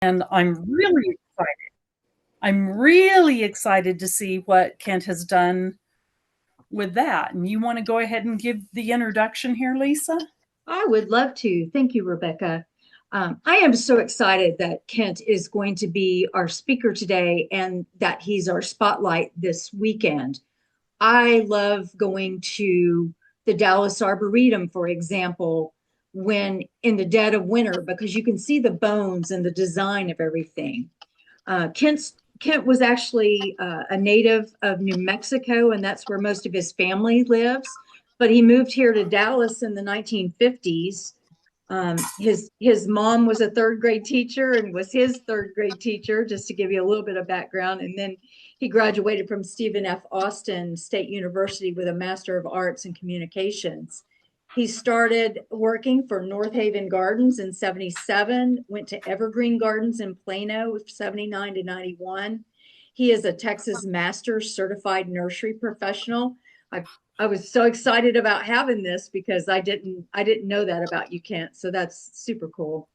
and I'm really excited to see what Kent has done with that. And you want to go ahead and give the introduction here, Lisa? I would love to. Thank you, Rebecca. I am so excited that Kent is going to be our speaker today and that he's our spotlight this weekend. I love going to the Dallas Arboretum, for example, when in the dead of winter, because you can see the bones and the design of everything. Kent was actually a native of New Mexico, and that's where most of his family lives. But he moved here to Dallas in the 1950s. His mom was a third grade teacher and was his third grade teacher, just to give you a little bit of background. And then he graduated from Stephen F. Austin State University with a Master of Arts in Communications. He started working for North Haven Gardens in 77, went to Evergreen Gardens in Plano 79 to 91. He is a Texas Masters certified nursery professional. I was so excited about having this because I didn't know that about you, Kent. So that's super cool.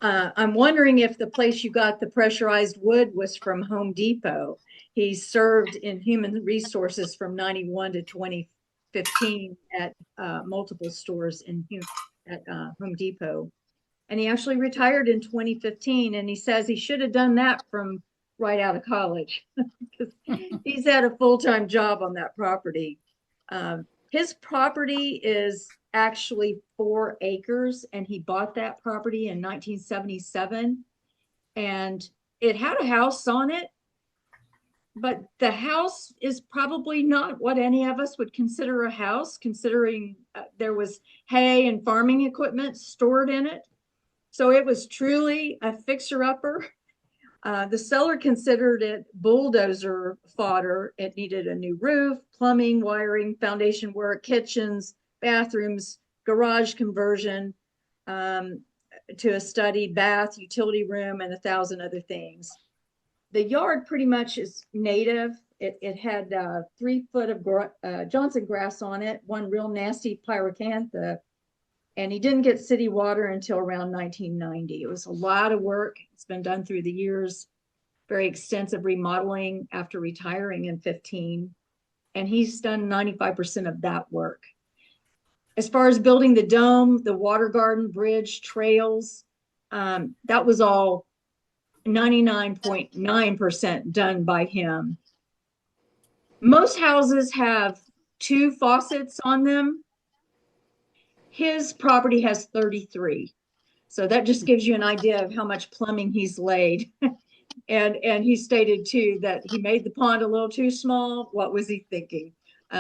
I'm wondering if the place you got the pressurized wood was from Home Depot. He served in human resources from 91 to 2015 at multiple stores at Home Depot. And he actually retired in 2015. And he says he should have done that from right out of college because he's had a full-time job on that property. His property is actually 4 acres, and he bought that property in 1977. And it had a house on it, but the house is probably not what any of us would consider a house, considering there was hay and farming equipment stored in it. So it was truly a fixer-upper. The seller considered it bulldozer fodder. It needed a new roof, plumbing, wiring, foundation work, kitchens, bathrooms, garage conversion to a study, bath, utility room, and 1,000 other things. The yard pretty much is native. It had 3 foot of Johnson grass on it, one real nasty pyracantha, and he didn't get city water until around 1990. It was a lot of work. It's been done through the years, very extensive remodeling after retiring in 15. And he's done 95% of that work. As far as building the dome, the water garden, bridge, trails, that was all 99.9% done by him. Most houses have 2 faucets on them. His property has 33. So that just gives you an idea of how much plumbing he's laid. and he stated too that he made the pond a little too small. What was he thinking?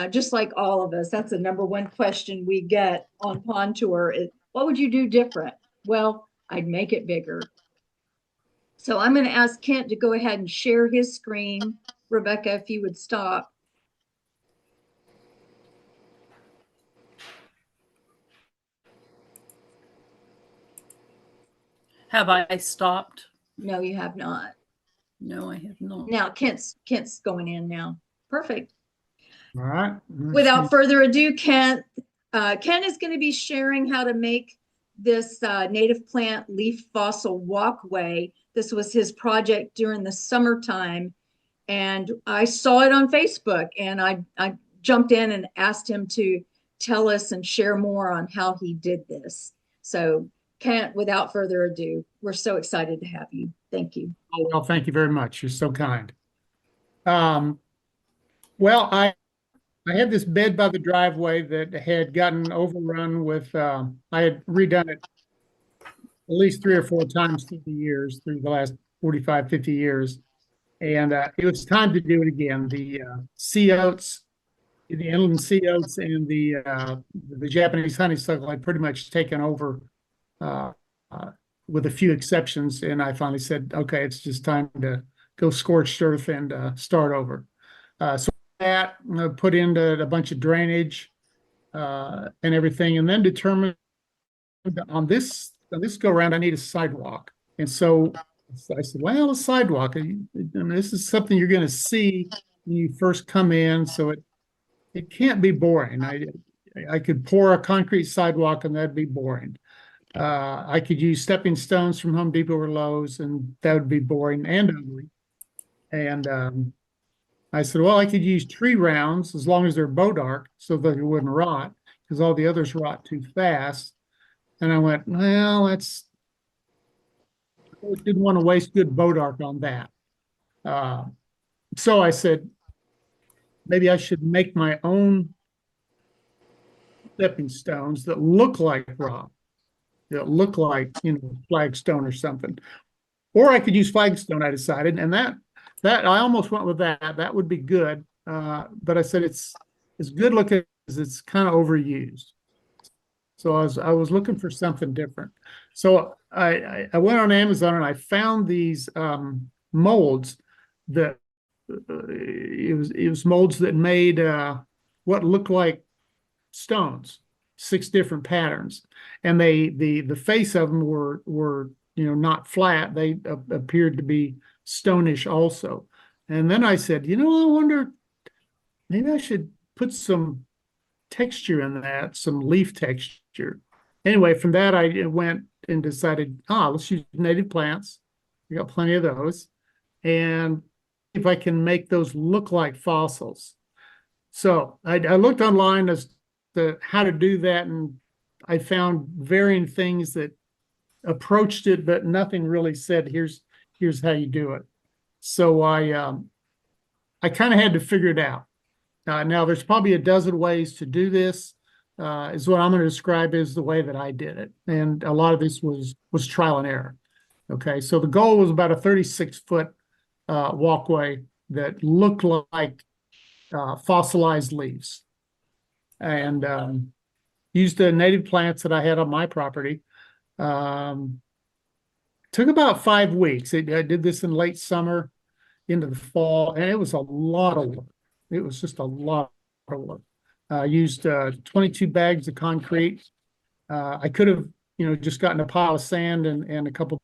Just like all of us, that's the number one question we get on pond tour. What would you do different? Well, I'd make it bigger. So I'm going to ask Kent to go ahead and share his screen. Rebecca, if you would stop. Have I stopped? No, you have not. No, I have not. Now Kent's going in now. Perfect. All right. Without further ado, Kent is going to be sharing how to make this native plant leaf fossil walkway. This was his project during the summertime, and I saw it on Facebook, and I jumped in and asked him to tell us and share more on how he did this. So Kent, without further ado, we're so excited to have you. Thank you. Oh, well, thank you very much. You're so kind. Well, I had this bed by the driveway that had gotten overrun with, I had redone it at least 3 or 4 times through the years, through the last 45, 50 years. And it was time to do it again. The sea oats, the inland sea oats and the Japanese honeysuckle had pretty much taken over with a few exceptions. And I finally said, okay, it's just time to go scorched earth and start over. So that put into a bunch of drainage and everything, and then determined on this go around I need a sidewalk. And so I said, well, a sidewalk, and this is something you're going to see when you first come in, so it can't be boring. I could pour a concrete sidewalk and that'd be boring. I could use stepping stones from Home Depot or Lowe's, and that would be boring and ugly. And I said, well, I could use tree rounds as long as they're bow dark so that it wouldn't rot, because all the others rot too fast. And I went, well, I didn't want to waste good bow dark on that. Uh, so I said, maybe I should make my own stepping stones that look like rock, that look like, flagstone or something. Or I could use flagstone, I decided, and that I almost went with that. That would be good. But I said it's good looking as it's kind of overused. So I was looking for something different. So I went on Amazon and I found these molds that it was molds that made what looked like stones, 6 different patterns, and the face of them were not flat. They appeared to be stonish also. And then I said, I wonder, maybe I should put some texture in that, some leaf texture. Anyway, from that I went and decided, let's use native plants. We got plenty of those, and if I can make those look like fossils. So I looked online as to how to do that, and I found varying things that approached it, but nothing really said, here's how you do it. So I kind of had to figure it out. Now there's probably a dozen ways to do this. Is what I'm going to describe as the way that I did it, and a lot of this was trial and error. Okay, so the goal was about a 36-foot walkway that looked like fossilized leaves, and used the native plants that I had on my property. Took about 5 weeks. I did this in late summer into the fall, and it was a lot of work. It was just a lot of work. I used 22 bags of concrete. I could have, just gotten a pile of sand and a couple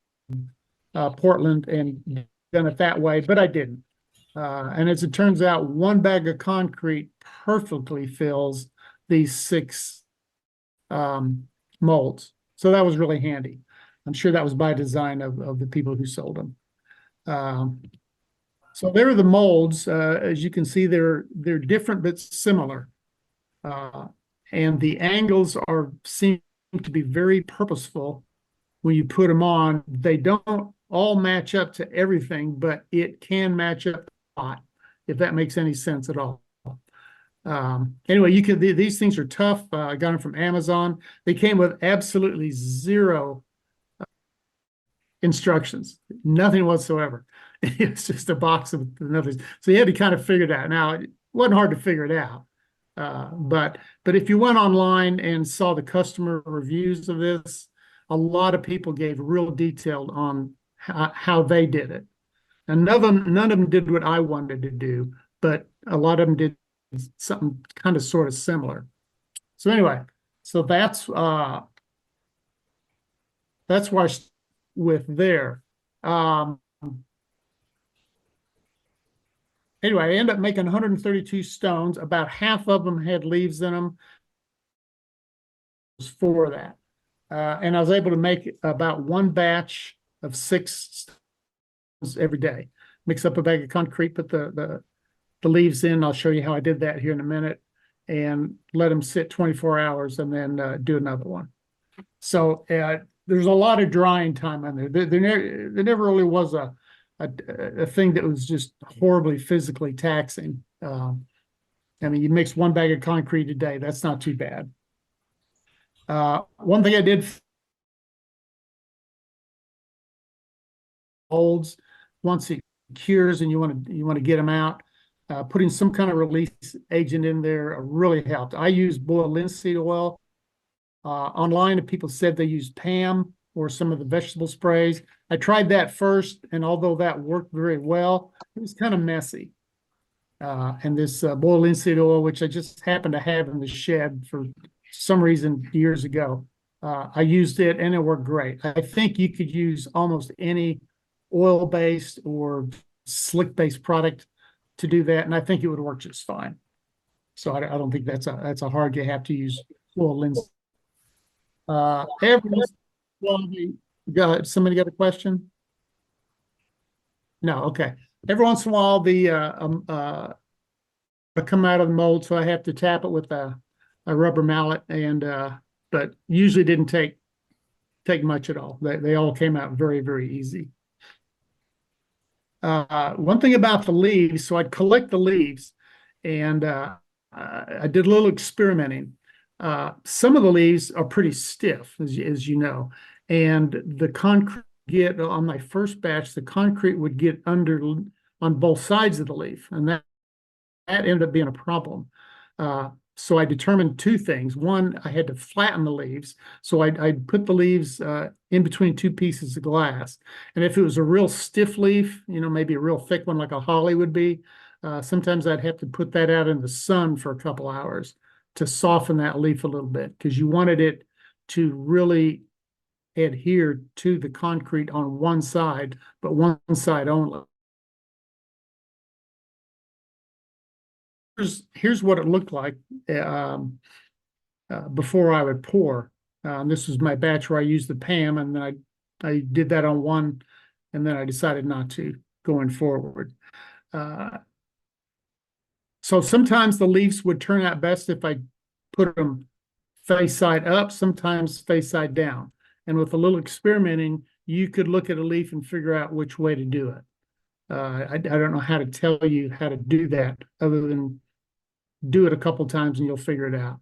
Portland and done it that way, but I didn't. And as it turns out, 1 bag of concrete perfectly fills these 6 molds. So that was really handy. I'm sure that was by design of the people who sold them. So there are the molds. As you can see, they're different but similar. And the angles seem to be very purposeful when you put them on. They don't all match up to everything, but it can match up a lot, if that makes any sense at all. Anyway, these things are tough. I got them from Amazon. They came with absolutely zero instructions, nothing whatsoever. It's just a box of nothing. So you had to kind of figure it out. Now, it wasn't hard to figure it out. But if you went online and saw the customer reviews of this, a lot of people gave real detailed on how they did it. And none of them did what I wanted to do, but a lot of them did something kind of sort of similar. So anyway, so that's why I with there. Anyway, I ended up making 132 stones. About half of them had leaves in them. For that. And I was able to make about 1 batch of 6 stones every day. Mix up a bag of concrete, put the leaves in. I'll show you how I did that here in a minute, and let them sit 24 hours and then do another one. So there's a lot of drying time on there. There never really was a thing that was just horribly physically taxing. I mean, you mix 1 bag of concrete a day, that's not too bad. One thing I did, holds once it cures and you want to get them out, putting some kind of release agent in there really helped. I use boiled linseed oil. Online, people said they used Pam or some of the vegetable sprays. I tried that first, and although that worked very well, it was kind of messy. And this boiled linseed oil, which I just happened to have in the shed for some reason years ago, I used it and it worked great. I think you could use almost any oil-based or slick-based product to do that, and I think it would work just fine. So I don't think that's a hard. You have to use boiled linseed. Well, somebody got a question? No, okay. Every once in a while, come out of the mold, so I have to tap it with a rubber mallet, and but usually didn't take much at all. They all came out very, very easy. One thing about the leaves, so I'd collect the leaves, and I did a little experimenting. Some of the leaves are pretty stiff, as you know, and the concrete get on my first batch, the concrete would get under on both sides of the leaf, and that ended up being a problem. So I determined two things. One, I had to flatten the leaves. So I'd put the leaves in between two pieces of glass. And if it was a real stiff leaf, maybe a real thick one like a holly would be, sometimes I'd have to put that out in the sun for a couple hours to soften that leaf a little bit, because you wanted it to really adhere to the concrete on one side, but one side only. Here's what it looked like before I would pour. This was my batch where I used the PAM, and then I did that on one, and then I decided not to going forward. So sometimes the leaves would turn out best if I put them face side up, sometimes face side down. And with a little experimenting, you could look at a leaf and figure out which way to do it. I don't know how to tell you how to do that other than do it a couple times and you'll figure it out.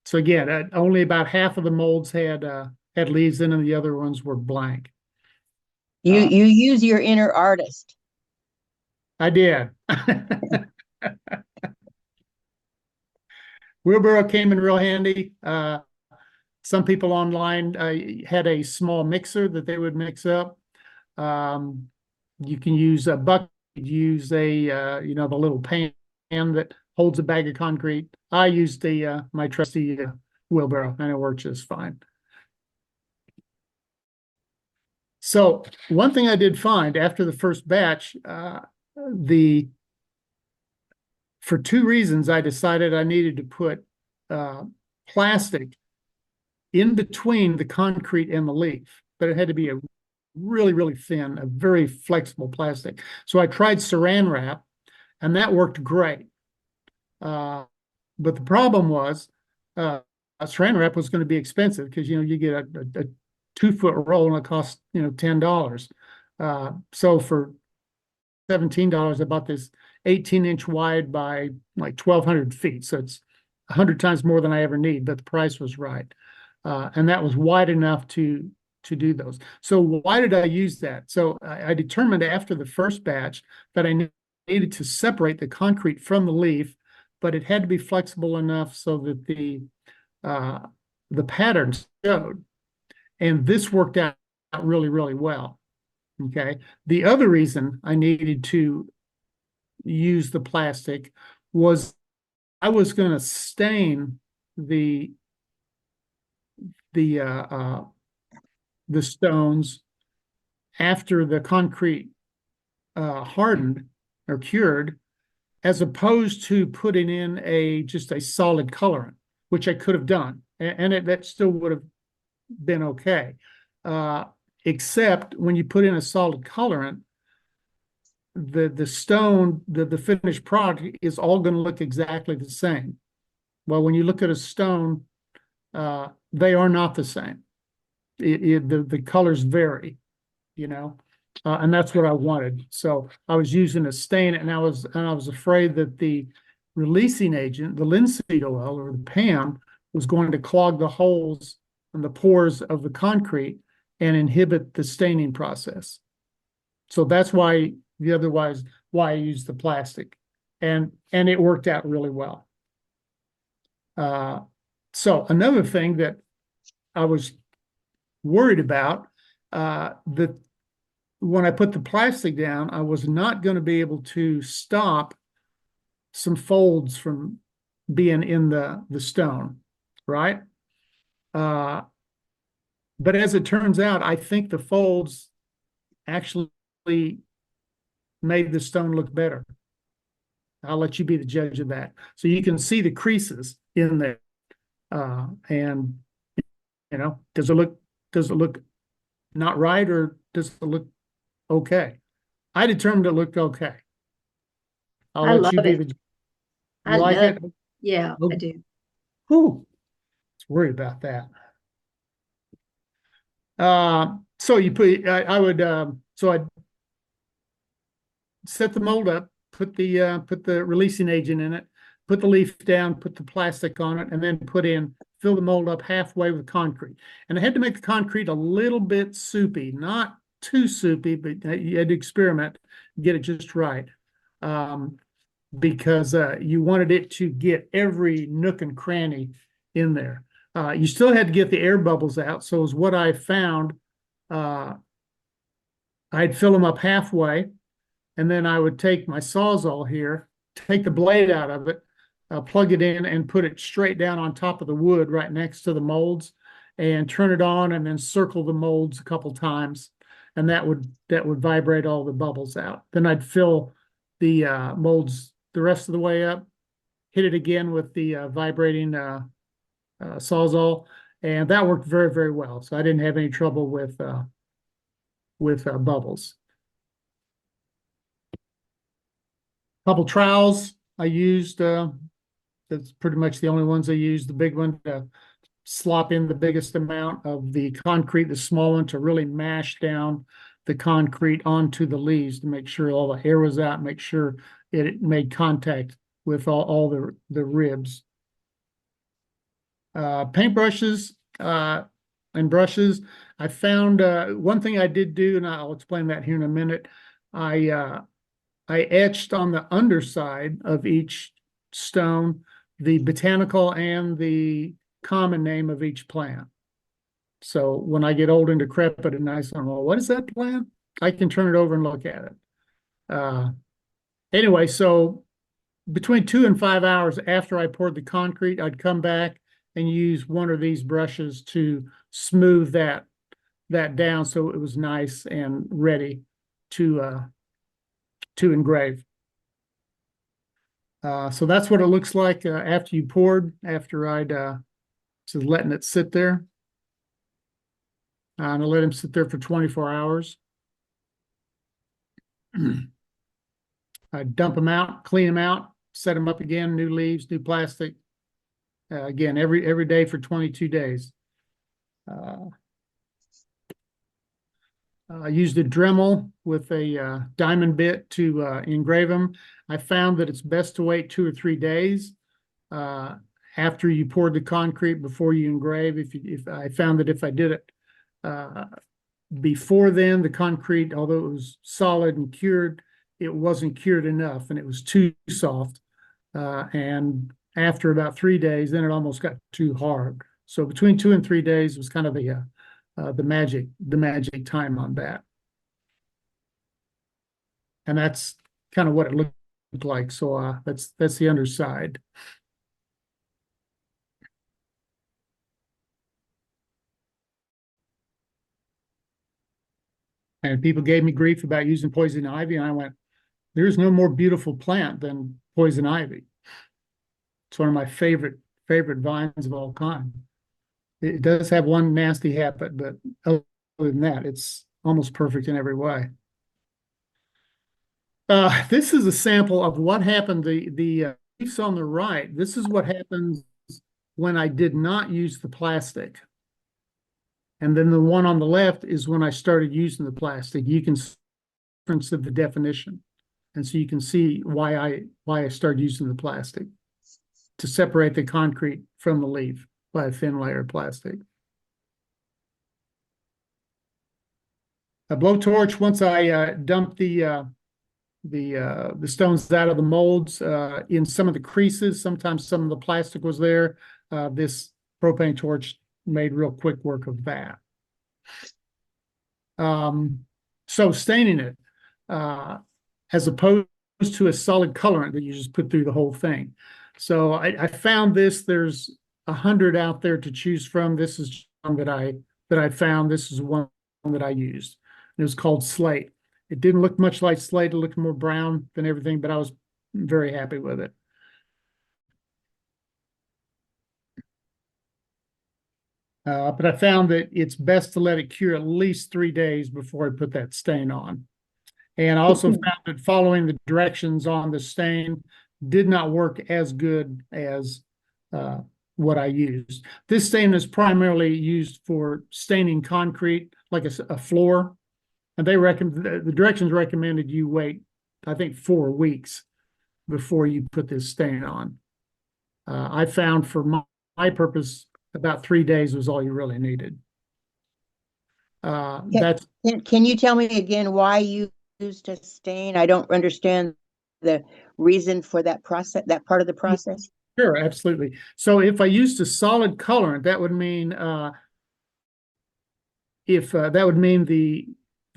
So again, only about half of the molds had leaves in them. The other ones were blank. You use your inner artist. I did. Wheelbarrow came in real handy. Some people online had a small mixer that they would mix up. You can use a bucket, use the little pan that holds a bag of concrete. I used my trusty wheelbarrow, and it worked just fine. So one thing I did find after the first batch, for two reasons, I decided I needed to put plastic in between the concrete and the leaf, but it had to be a really, really thin, a very flexible plastic. So I tried saran wrap, and that worked great. But the problem was saran wrap was going to be expensive, because you get a 2-foot roll and it costs $10. So for $17, I bought this 18-inch wide by like 1,200 feet. So it's 100 times more than I ever need, but the price was right. And that was wide enough to do those. So why did I use that? So I determined after the first batch that I needed to separate the concrete from the leaf, but it had to be flexible enough so that the patterns showed. And this worked out really, really well. Okay. The other reason I needed to use the plastic was I was going to stain the stones after the concrete hardened or cured, as opposed to putting in just a solid colorant, which I could have done, and that still would have been okay. Except when you put in a solid colorant, the stone, the finished product is all going to look exactly the same. Well, when you look at a stone, they are not the same. The colors vary, and that's what I wanted. So I was using a stain, and I was afraid that the releasing agent, the linseed oil or the PAM, was going to clog the holes and the pores of the concrete and inhibit the staining process. So that's why I used the plastic, and it worked out really well. So another thing that I was worried about, that when I put the plastic down, I was not going to be able to stop some folds from being in the stone, right? But as it turns out, I think the folds actually made the stone look better. I'll let you be the judge of that. So you can see the creases in there. And does it look not right, or does it look okay? I determined it looked okay. I'll I let love you be it. the, I you like love, it? yeah, I Oh, do. whew, let's worry about that. So you put, I would, so I'd set the mold up, put the releasing agent in it, put the leaf down, put the plastic on it, and then fill the mold up halfway with concrete. And I had to make the concrete a little bit soupy, not too soupy, but you had to experiment, get it just right. Because you wanted it to get every nook and cranny in there. You still had to get the air bubbles out. So is what I found. I'd fill them up halfway, and then I would take my Sawzall here, take the blade out of it, plug it in, and put it straight down on top of the wood right next to the molds, and turn it on, and then circle the molds a couple times, and that would vibrate all the bubbles out. Then I'd fill the molds the rest of the way up, hit it again with the vibrating Sawzall, and that worked very, very well. So I didn't have any trouble with bubbles. Couple trowels I used. That's pretty much the only ones I used. The big one to slop in the biggest amount of the concrete, the small one to really mash down the concrete onto the leaves to make sure all the air was out, make sure it made contact with all the ribs. Paintbrushes and brushes. I found one thing I did do, and I'll explain that here in a minute. I etched on the underside of each stone the botanical and the common name of each plant. So when I get old and decrepit and I say, well, what is that plant? I can turn it over and look at it. Anyway, so between 2 and 5 hours after I poured the concrete, I'd come back and use one of these brushes to smooth that down so it was nice and ready to engrave. So that's what it looks like after you poured, after I'd just letting it sit there. And I let him sit there for 24 hours. I dump them out, clean them out, set them up again, new leaves, new plastic. Again, every day for 22 days. I used a Dremel with a diamond bit to engrave them. I found that it's best to wait 2 or 3 days after you poured the concrete before you engrave. If I found that if I did it before then, the concrete, although it was solid and cured, it wasn't cured enough and it was too soft. And after about 3 days, then it almost got too hard. So between 2 and 3 days was kind of the magic time on that. And that's kind of what it looked like. So that's the underside. And people gave me grief about using poison ivy, and I went, there's no more beautiful plant than poison ivy. It's one of my favorite vines of all time. It does have one nasty habit, but other than that, it's almost perfect in every way. This is a sample of what happened. The leaves on the right, this is what happens when I did not use the plastic. And then the one on the left is when I started using the plastic. You can see the difference of the definition. And so you can see why I started using the plastic to separate the concrete from the leaf by a thin layer of plastic. A blowtorch, once I dumped the stones out of the molds in some of the creases, sometimes some of the plastic was there. This propane torch made real quick work of that. So staining it, as opposed to a solid colorant that you just put through the whole thing. So I found this. There's 100 out there to choose from. This is one that I found. This is one that I used. It was called Slate. It didn't look much like slate. It looked more brown than everything, but I was very happy with it. But I found that it's best to let it cure at least 3 days before I put that stain on. And I also found that following the directions on the stain did not work as good as what I used. This stain is primarily used for staining concrete, like a floor. And the directions recommended you wait, I think, 4 weeks before you put this stain on. I found for my purpose, about 3 days was all you really needed. That's Can you tell me again why you used a stain? I don't understand the reason for that process, that part of the process. Sure, absolutely. So if I used a solid colorant, that would mean if that would mean the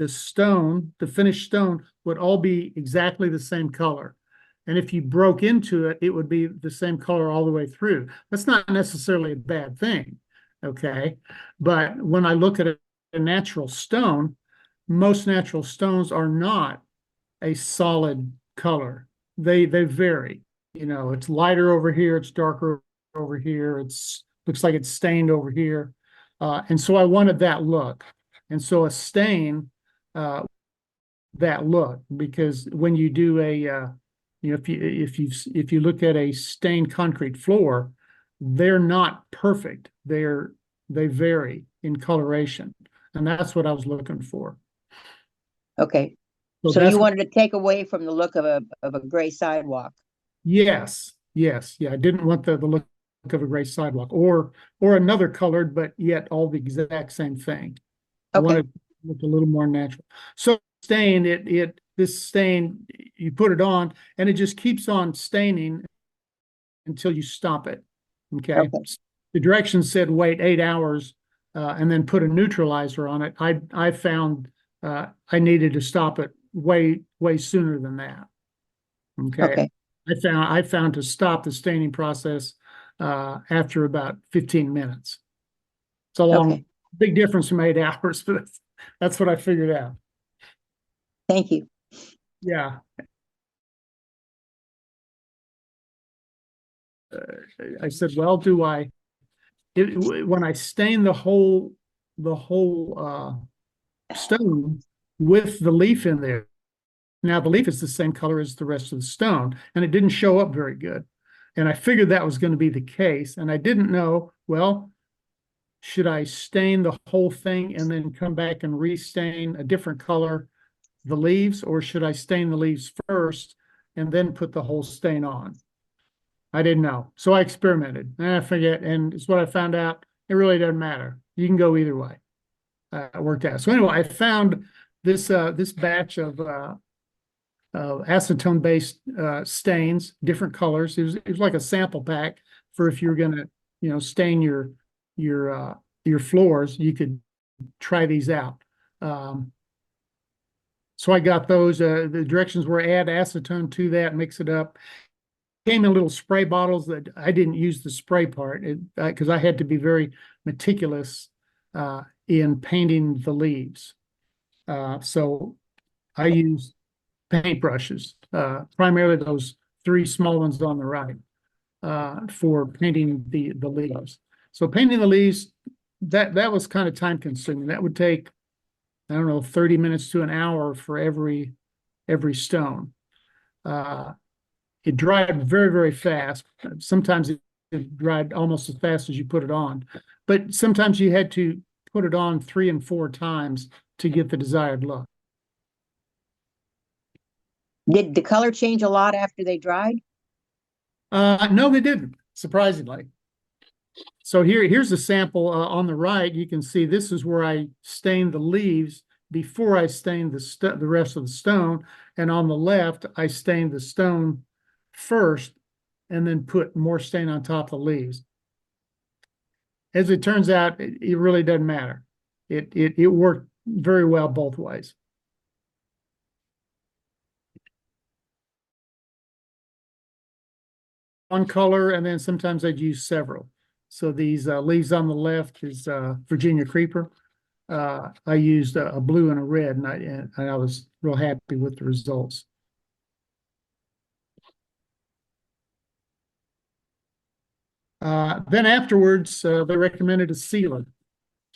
stone, the finished stone, would all be exactly the same color. And if you broke into it, it would be the same color all the way through. That's not necessarily a bad thing, okay? But when I look at a natural stone, most natural stones are not a solid color. They vary. You know, it's lighter over here, it's darker over here, it's looks like it's stained over here. And so I wanted that look. And so a stain that look, because when you do you know, if you look at a stained concrete floor, they're not perfect. They vary in coloration, and that's what I was looking for. Okay. So So that's you wanted to take away from the look of a gray sidewalk. yes, yes, yeah. I didn't want the look of a gray sidewalk or another colored, but yet all the exact same thing. I Okay. wanted it to look a little more natural. So stain this stain, you put it on and it just keeps on staining until you stop it. Okay. Okay. The directions said wait 8 hours and then put a neutralizer on it. I found I needed to stop it way sooner than that. Okay. Okay. I found to stop the staining process after about 15 minutes. It's a Okay. big difference from 8 hours, but that's what I figured out. Thank you. Yeah. I said, well, when I stain the whole stone with the leaf in there. Now the leaf is the same color as the rest of the stone, and it didn't show up very good. And I figured that was going to be the case, and I didn't know, well, should I stain the whole thing and then come back and restain a different color, the leaves, or should I stain the leaves first and then put the whole stain on? I didn't know. So I experimented and I forget. And it's what I found out. It really doesn't matter. You can go either way. It worked out. So anyway, I found this batch of acetone-based stains, different colors. It was like a sample pack for if you're gonna, stain your floors, you could try these out. So I got those. The directions were add acetone to that, mix it up. Came in little spray bottles that I didn't use the spray part because I had to be very meticulous in painting the leaves. So I used paintbrushes, primarily those three small ones on the right, for painting the leaves. So painting the leaves, that was kind of time consuming. That would take, I don't know, 30 minutes to an hour for every stone. It dried very, very fast. Sometimes it dried almost as fast as you put it on, but sometimes you had to put it on 3 and 4 times to get the desired look. Did the color change a lot after they dried? No, they didn't, surprisingly. So here's a sample on the right. You can see this is where I stained the leaves before I stained the rest of the stone. And on the left, I stained the stone first and then put more stain on top of the leaves. As it turns out, it really doesn't matter. It worked very well both ways. One color, and then sometimes I'd use several. So these leaves on the left is Virginia creeper. I used a blue and a red, and I was real happy with the results. Then afterwards, they recommended a sealer.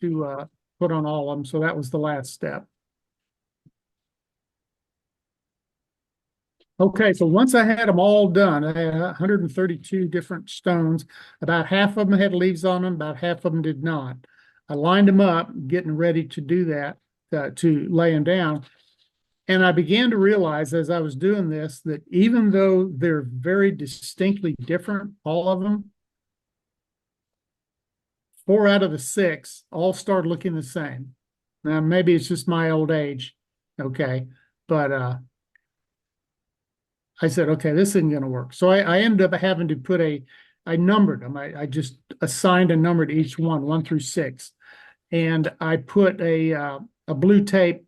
put on all of them. So that was the last step. Okay, so once I had them all done, I had 132 different stones. About half of them had leaves on them, about half of them did not. I lined them up, getting ready to do that, to lay them down. And I began to realize as I was doing this that even though they're very distinctly different, all of them, 4 out of the 6 all started looking the same. Now, maybe it's just my old age, okay, but I said, okay, this isn't going to work. So I ended up having to put I numbered them. I just assigned a number to each one, 1 through 6. And I put a blue tape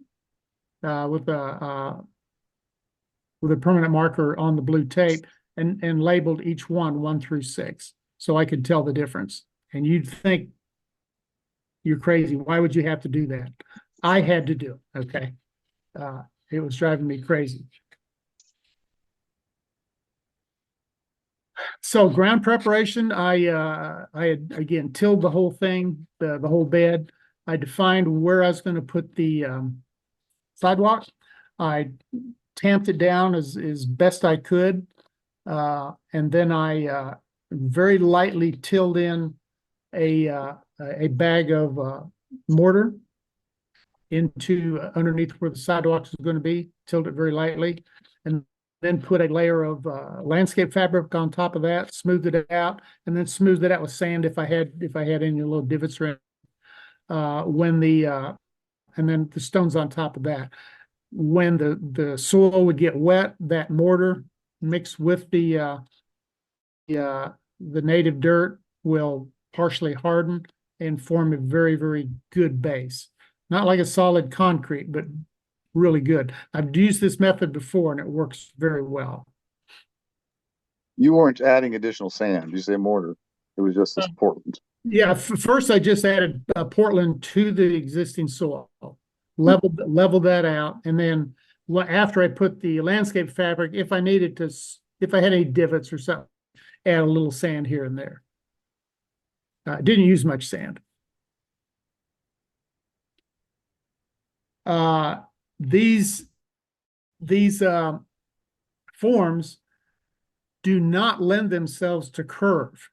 with a permanent marker on the blue tape and labeled each one 1 through 6. So I could tell the difference. And you'd think you're crazy. Why would you have to do that? I had to do it, okay? It was driving me crazy. So ground preparation, I had again tilled the whole thing, the whole bed. I defined where I was going to put the sidewalk. I tamped it down as best I could, and then I very lightly tilled in a bag of mortar into underneath where the sidewalk is going to be. Tilled it very lightly, and then put a layer of landscape fabric on top of that, smoothed it out, and then smoothed it out with sand if I had any little divots around. And then the stones on top of that. When the soil would get wet, that mortar mixed with the native dirt will partially harden and form a very, very good base. Not like a solid concrete, but really good. I've used this method before and it works very well. You weren't adding additional sand. You say mortar. It was just this Portland. Yeah, first I just added Portland to the existing soil, leveled that out, and then after I put the landscape fabric, if I needed to, if I had any divots or something, add a little sand here and there. Didn't use much sand. These forms do not lend themselves to curve.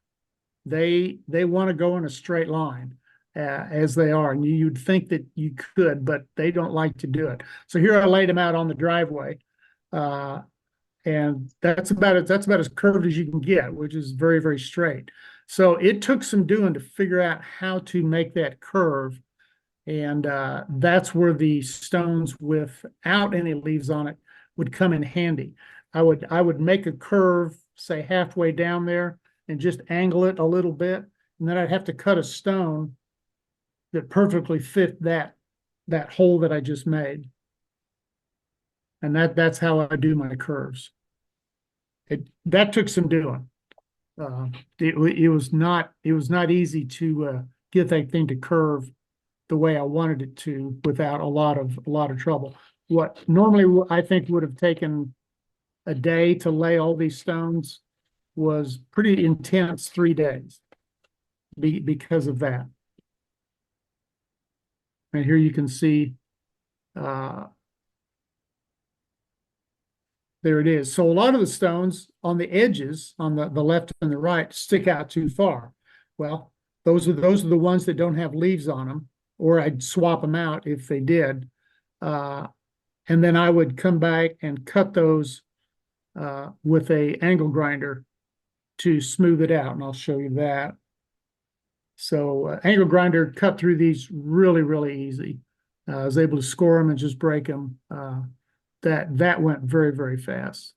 They want to go in a straight line as they are, and you'd think that you could, but they don't like to do it. So here I laid them out on the driveway, and that's about as curved as you can get, which is very, very straight. So it took some doing to figure out how to make that curve. And that's where the stones without any leaves on it would come in handy. I would make a curve, say halfway down there, and just angle it a little bit, and then I'd have to cut a stone that perfectly fit that hole that I just made. And that's how I do my curves. That took some doing. It was not easy to get that thing to curve the way I wanted it to without a lot of trouble. What normally I think would have taken a day to lay all these stones was pretty intense 3 days because of that. And here you can see, there it is. So a lot of the stones on the edges, on the left and the right, stick out too far. Well, those are the ones that don't have leaves on them, or I'd swap them out if they did. And then I would come back and cut those with a angle grinder to smooth it out, and I'll show you that. So angle grinder cut through these really, really easy. I was able to score them and just break them. That went very, very fast.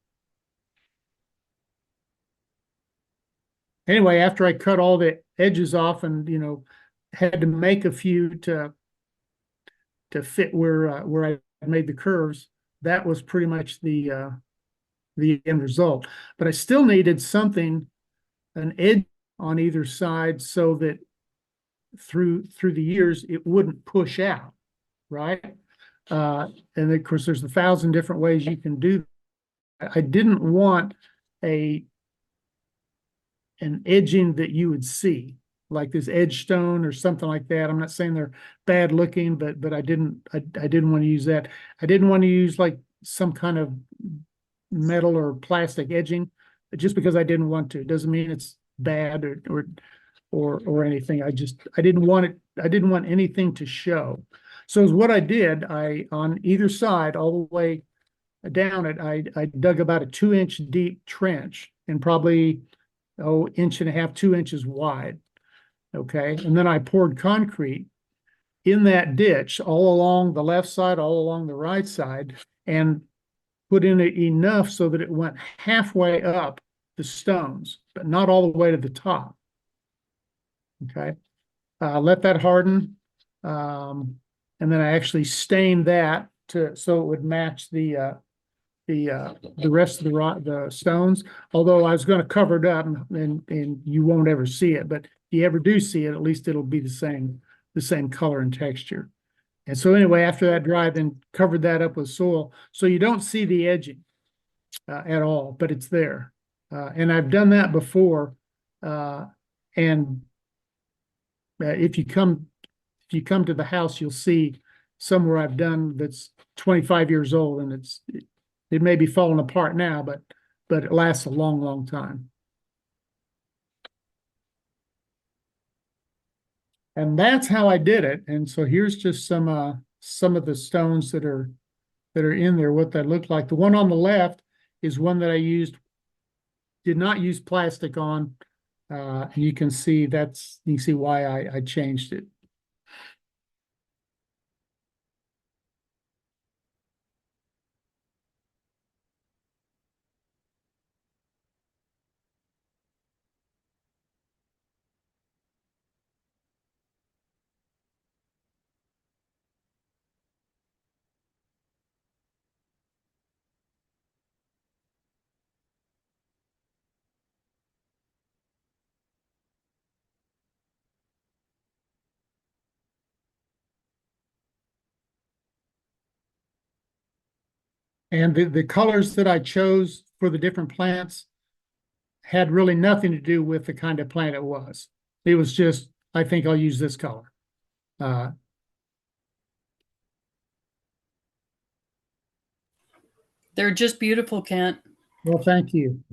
Anyway, after I cut all the edges off and had to make a few to fit where I made the curves, that was pretty much the end result. But I still needed something, an edge on either side, so that through the years it wouldn't push out, right? And of course, there's 1,000 different ways you can do that. I didn't want an edging that you would see. like this edge stone or something like that. I'm not saying they're bad looking, but I didn't want to use that. I didn't want to use like some kind of metal or plastic edging just because I didn't want to. It doesn't mean it's bad or anything. I didn't want it. I didn't want anything to show. So is what I did. I on either side, all the way down it, I dug about a 2-inch deep trench and probably inch and a half, 2 inches wide. Okay, and then I poured concrete in that ditch all along the left side, all along the right side, and put in it enough so that it went halfway up the stones, but not all the way to the top. Okay, let that harden, and then I actually stained that so it would match the rest of the stones. Although I was going to cover it up, and you won't ever see it, but if you ever do see it, at least it'll be the same color and texture. And so anyway, after that dry, then covered that up with soil, so you don't see the edging at all, but it's there. And I've done that before. And if you come to the house, you'll see somewhere I've done that's 25 years old, and it may be falling apart now, but it lasts a long, long time. And that's how I did it. And so here's just some of the stones that are in there, what they look like. The one on the left is one that I did not use plastic on. And you can see why I changed it. And the colors that I chose for the different plants had really nothing to do with the kind of plant it was. It was just, I think I'll use this color. They're just beautiful, Kent. Well, thank you.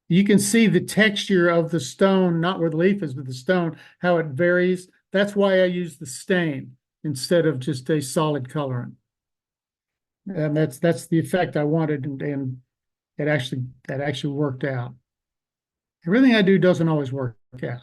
You can see the texture of the stone, not where the leaf is, but the stone, how it varies. That's why I use the stain instead of just a solid coloring. And that's the effect I wanted, and that actually worked out. Everything I do doesn't always work out.